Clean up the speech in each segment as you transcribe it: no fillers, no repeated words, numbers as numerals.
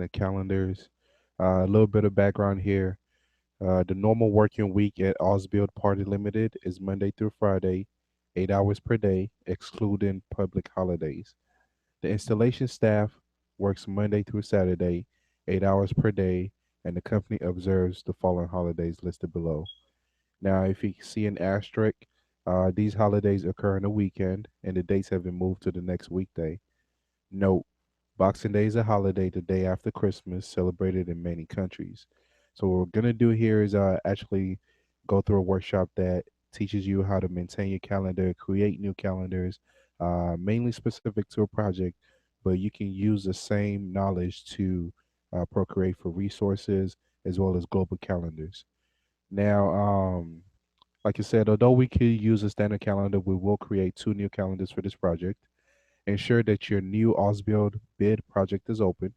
the calendars. A little bit of background here. The normal working week at Osbuild Party Limited is Monday through Friday, 8 hours per day, excluding public holidays. The installation staff works Monday through Saturday, 8 hours per day, and the company observes the following holidays listed below. Now, if you see an asterisk, these holidays occur on a weekend, and the dates have been moved to the next weekday. Note, Boxing Day is a holiday the day after Christmas, celebrated in many countries. So, what we're going to do here is actually go through a workshop that teaches you how to maintain your calendar, create new calendars, mainly specific to a project, but you can use the same knowledge to procreate for resources as well as global calendars. Now, like I said, although we could use a standard calendar, we will create two new calendars for this project. Ensure that your new Osbuild bid project is open.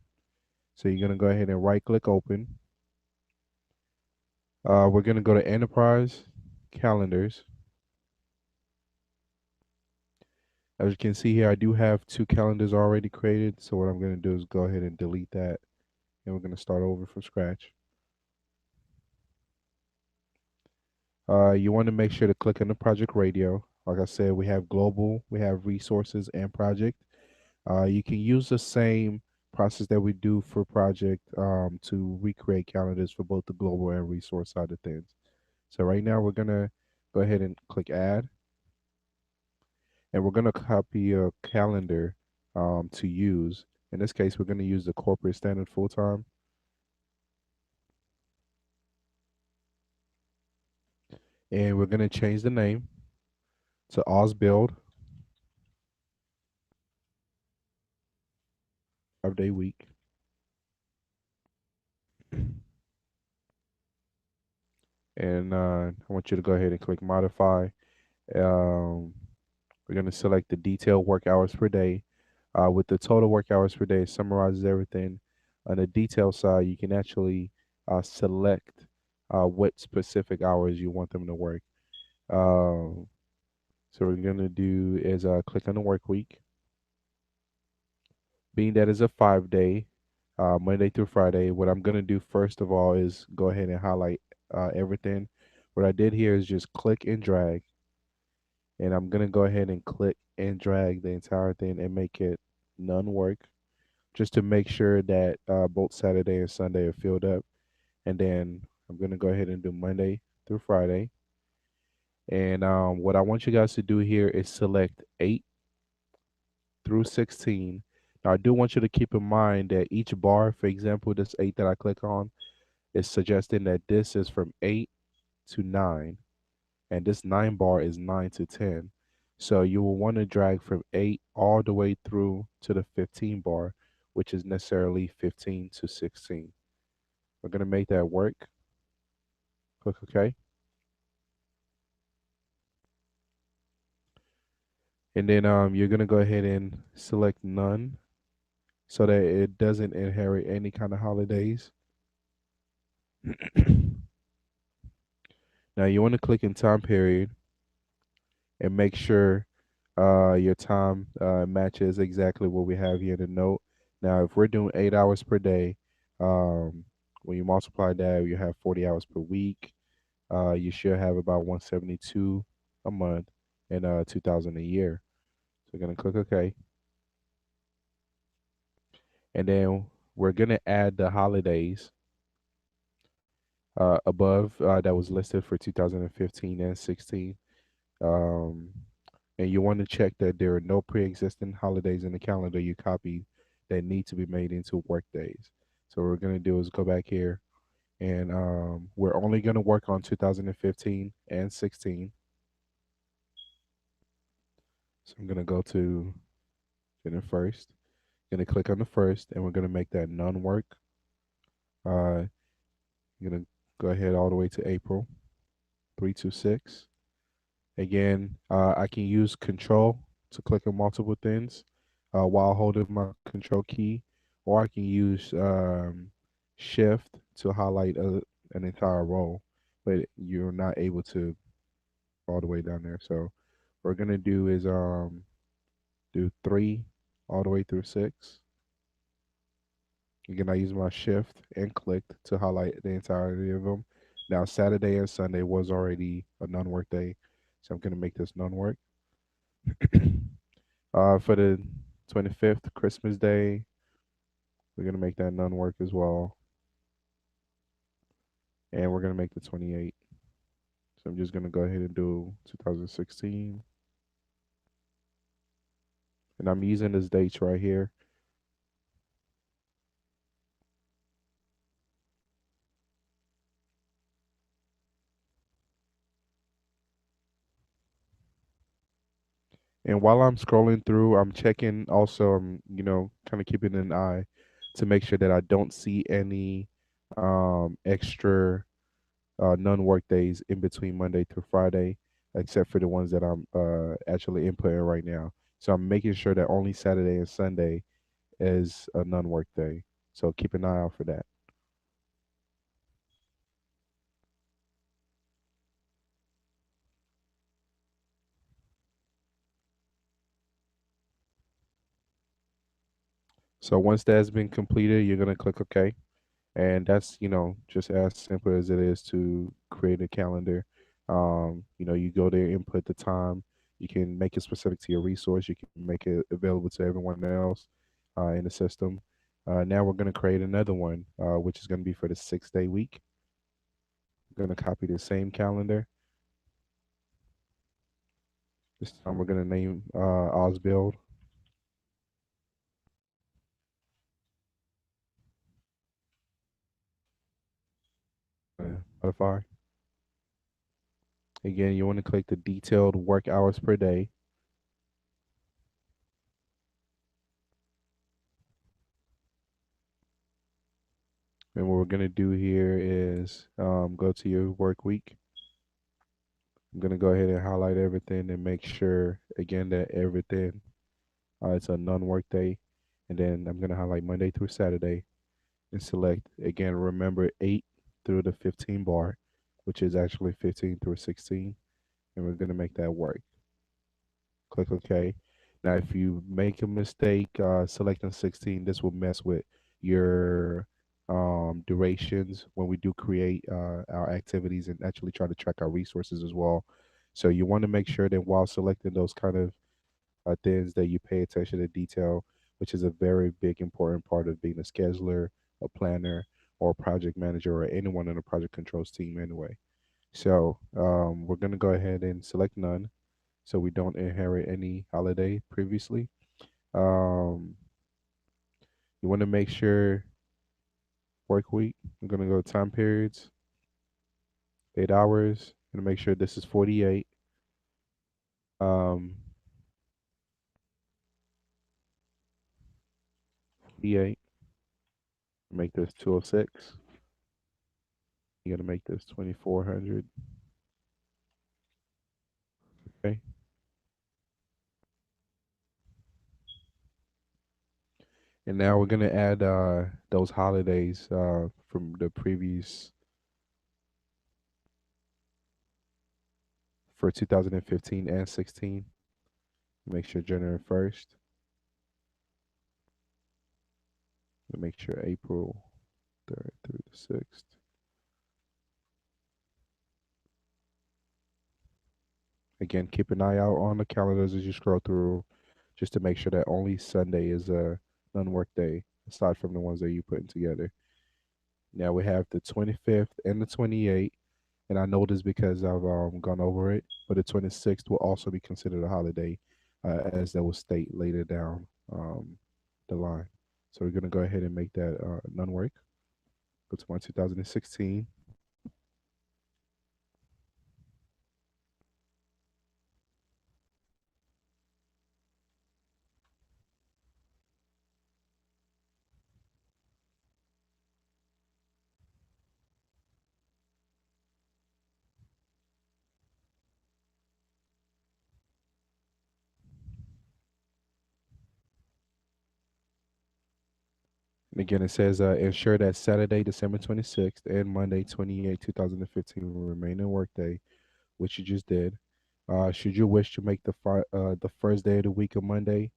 So you're going to go ahead and right click open. We're going to go to Enterprise Calendars. As you can see here, I do have two calendars already created. So what I'm going to do is go ahead and delete that. And we're going to start over from scratch. You want to make sure to click on the project radio. Like I said, we have global, we have resources and project. You can use the same process that we do for project to recreate calendars for both the global and resource side of things. So right now we're gonna go ahead and click add, and we're gonna copy a calendar to use. In this case, we're gonna use the corporate standard full time, and we're gonna change the name to Osbuild 5 day week. And I want you to go ahead and click modify. Um, we're going to select the detailed work hours per day. With the total work hours per day, it summarizes everything. On the detail side, you can actually select what specific hours you want them to work. Um, so what we're going to do is click on the work week. Being that is a 5 day, Monday through Friday, what I'm going to do first of all is go ahead and highlight everything. What I did here is just click and drag, and I'm going to go ahead and click and drag the entire thing and make it none work, just to make sure that both Saturday and Sunday are filled up. And then I'm going to go ahead and do Monday through Friday. And what I want you guys to do here is select 8 through 16. Now, I do want you to keep in mind that each bar, for example, this 8 that I click on, is suggesting that this is from 8 to 9. And this 9 bar is 9 to 10. So you will want to drag from 8 all the way through to the 15 bar, which is necessarily 15 to 16. We're going to make that work. Click OK. And then you're going to go ahead and select none so that it doesn't inherit any kind of holidays. Now you want to click in time period and make sure your time matches exactly what we have here in the note. Now, if we're doing 8 hours per day, um, when you multiply that, you have 40 hours per week. You should have about 172 a month and 2,000 a year. So we're gonna click OK, and then we're gonna add the holidays above that was listed for 2015 and 16. Um, and you want to check that there are no pre-existing holidays in the calendar you copied that need to be made into work days. So what we're going to do is go back here, and we're only going to work on 2015 and 16. So I'm going to go to the first, going to click on the first, and we're going to make that none work. I'm going to go ahead all the way to April 326. Again, I can use Control to click on multiple things while holding my Control key, or I can use Shift to highlight an entire row, but you're not able to all the way down there. So what we're gonna do is do 3 all the way through 6. Again, I use my shift and clicked to highlight the entirety of them. Now, Saturday and Sunday was already a non-work day, so I'm going to make this non-work. For the 25th, Christmas Day, we're going to make that non-work as well. And we're going to make the 28th. So I'm just going to go ahead and do 2016. And I'm using this dates right here. And while I'm scrolling through, I'm checking also, I'm, kind of keeping an eye to make sure that I don't see any extra non-work days in between Monday through Friday, except for the ones that I'm actually inputting right now. So I'm making sure that only Saturday and Sunday is a non-work day. So keep an eye out for that. So once that's been completed, you're gonna click OK. And that's just as simple as it is to create a calendar. You go there, input the time. You can make it specific to your resource. You can make it available to everyone else in the system. Now we're going to create another one, which is going to be for the 6 day week. We're going to copy the same calendar. This time we're going to name Osbuild, modify. Again, you want to click the detailed work hours per day. And what we're going to do here is go to your work week. I'm going to go ahead and highlight everything and make sure, again, that everything it's a non-work day. And then I'm going to highlight Monday through Saturday and select, again, remember 8 through the 15 bar, which is actually 15 through 16. And we're going to make that work. Click OK. Now, if you make a mistake selecting 16, this will mess with your durations when we do create our activities and actually try to track our resources as well. So you want to make sure that while selecting those kind of things that you pay attention to detail, which is a very big important part of being a scheduler, a planner, or a project manager, or anyone in a project controls team anyway. So we're going to go ahead and select none so we don't inherit any holiday previously. Um, you want to make sure work week. I'm going to go time periods, 8 hours. I'm going to make sure this is 48. 48. Make this 206. You got to make this 2400. Okay. And now we're going to add those holidays from the previous for 2015 and 16. Make sure January 1st. Make sure April 3rd through the 6th. Again, keep an eye out on the calendars as you scroll through just to make sure that only Sunday is a non-work day aside from the ones that you're putting together. Now we have the 25th and the 28th, and I know this because I've gone over it, but the 26th will also be considered a holiday, as that will state later down the line. So we're going to go ahead and make that non-work. Go to my 2016. And again, it says ensure that Saturday, December 26th and Monday, 28, 2015 will remain a workday, which you just did. Should you wish to make the first day of the week a Monday,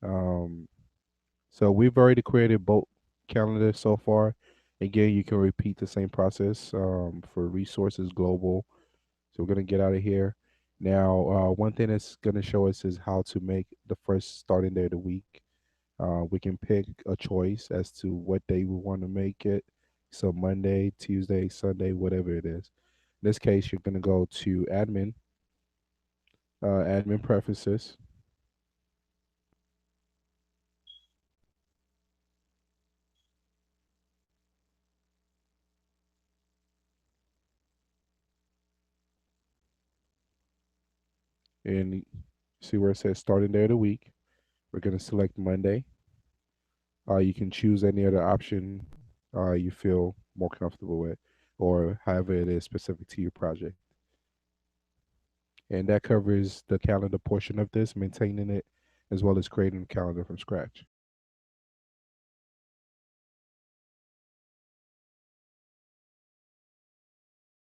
um, so we've already created both. calendar so far. Again, you can repeat the same process for resources global. So we're gonna get out of here. Now, one thing that's gonna show us is how to make the first starting day of the week. We can pick a choice as to what day we want to make it. So Monday, Tuesday, Sunday, whatever it is. In this case, you're gonna go to admin preferences, and see where it says starting day of the week. We're gonna select Monday. You can choose any other option you feel more comfortable with, or however it is specific to your project. And that covers the calendar portion of this, maintaining it, as well as creating a calendar from scratch.